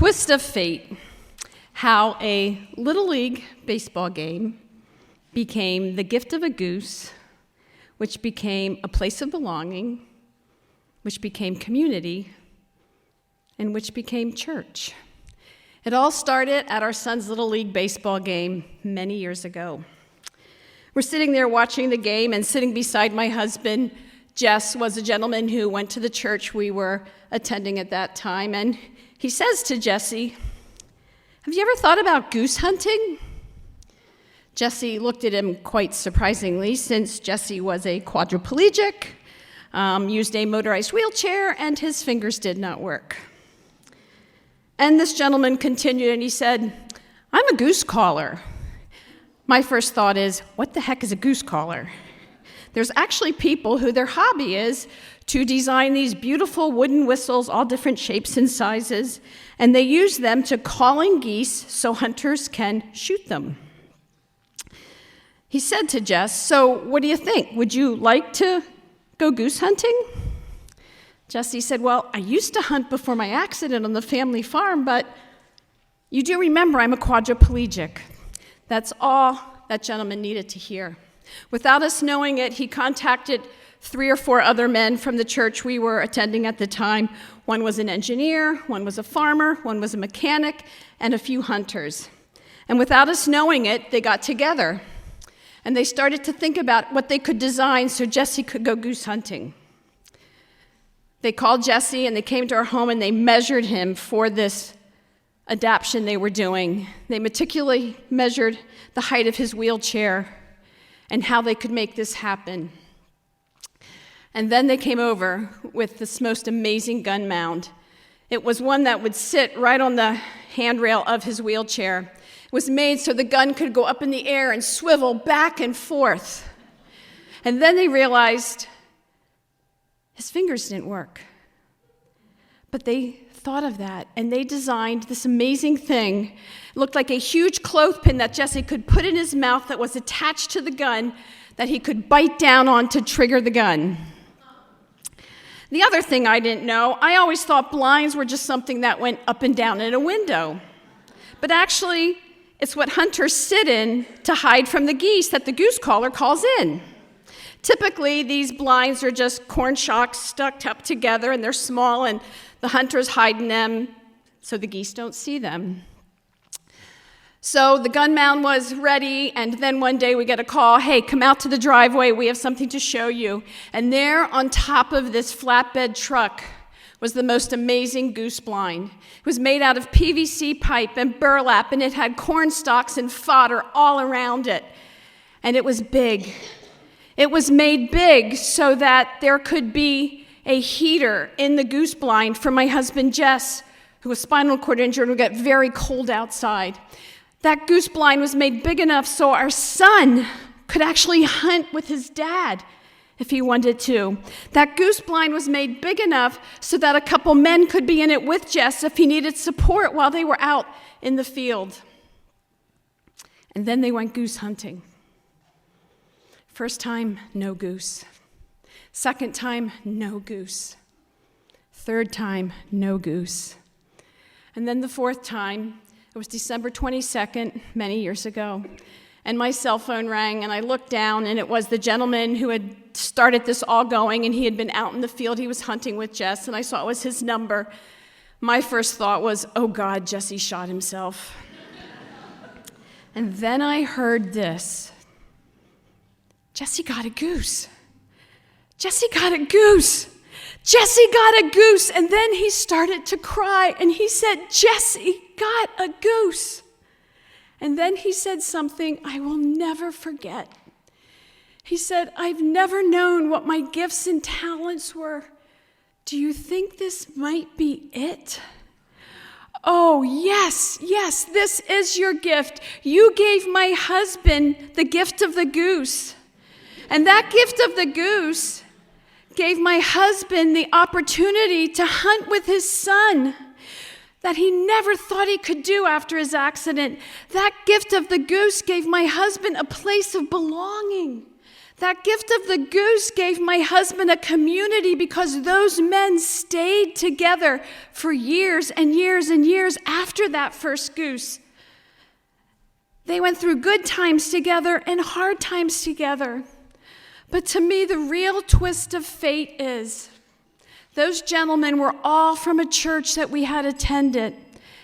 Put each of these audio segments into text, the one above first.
twist of fate, how a Little League baseball game became the gift of a goose, which became a place of belonging, which became community, and which became church. It all started at our son's Little League baseball game many years ago. We're sitting there watching the game, and sitting beside my husband, Jess, was a gentleman who went to the church we were attending at that time, and he says to Jesse, "Have you ever thought about goose hunting?" Jesse looked at him quite surprisingly, since Jesse was a quadriplegic, used a motorized wheelchair, and his fingers did not work. And this gentleman continued, and he said, "I'm a goose caller." My first thought is, what the heck is a goose caller? There's actually people who their hobby is to design these beautiful wooden whistles, all different shapes and sizes, and they use them to call in geese so hunters can shoot them. He said to Jess, "So what do you think? Would you like to go goose hunting?" Jesse said, "Well, I used to hunt before my accident on the family farm, but you do remember I'm a quadriplegic." That's all that gentleman needed to hear. Without us knowing it, he contacted 3 or 4 other men from the church we were attending at the time. One was an engineer, one was a farmer, one was a mechanic, and a few hunters. And without us knowing it, they got together, and they started to think about what they could design so Jesse could go goose hunting. They called Jesse, and they came to our home, and they measured him for this adaptation they were doing. They meticulously measured the height of his wheelchair and how they could make this happen. And then they came over with this most amazing gun mound. It was one that would sit right on the handrail of his wheelchair. It was made so the gun could go up in the air and swivel back and forth. And then they realized his fingers didn't work. But they thought of that, and they designed this amazing thing. It looked like a huge clothespin that Jesse could put in his mouth that was attached to the gun that he could bite down on to trigger the gun. The other thing I didn't know, I always thought blinds were just something that went up and down in a window. But actually, it's what hunters sit in to hide from the geese that the goose caller calls in. Typically, these blinds are just corn shocks stuck up together, and they're small, and the hunters hide in them so the geese don't see them. So the gun mound was ready, and then one day we get a call, "Hey, come out to the driveway, we have something to show you." And there on top of this flatbed truck was the most amazing goose blind. It was made out of PVC pipe and burlap, and it had corn stalks and fodder all around it. And it was big. It was made big so that there could be a heater in the goose blind for my husband Jess, who was spinal cord injured and would get very cold outside. That goose blind was made big enough so our son could actually hunt with his dad if he wanted to. That goose blind was made big enough so that a couple men could be in it with Jess if he needed support while they were out in the field. And then they went goose hunting. First time, no goose. Second time, no goose. Third time, no goose. And then the fourth time, it was December 22nd, many years ago, and my cell phone rang, and I looked down, and it was the gentleman who had started this all going, and he had been out in the field. He was hunting with Jess, and I saw it was his number. My first thought was, oh God, Jesse shot himself. And then I heard this. Jesse got a goose. Jesse got a goose. Jesse got a goose. And then he started to cry, and he said, Jesse got a goose. And then he said something I will never forget. He said, I've never known what my gifts and talents were. Do you think this might be it? Oh, yes, this is your gift. You gave my husband the gift of the goose. And that gift of the goose gave my husband the opportunity to hunt with his son that he never thought he could do after his accident. That gift of the goose gave my husband a place of belonging That gift of the goose gave my husband a community because those men stayed together for years and years and years after that first goose. They went through good times together and hard times together. But to me, the real twist of fate is those gentlemen were all from a church that we had attended.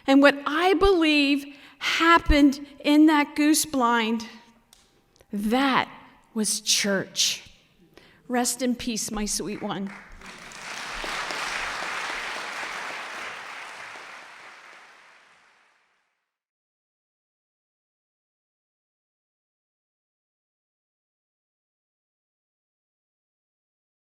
And what I believe happened in that goose blind, that was church. Rest in peace, my sweet one.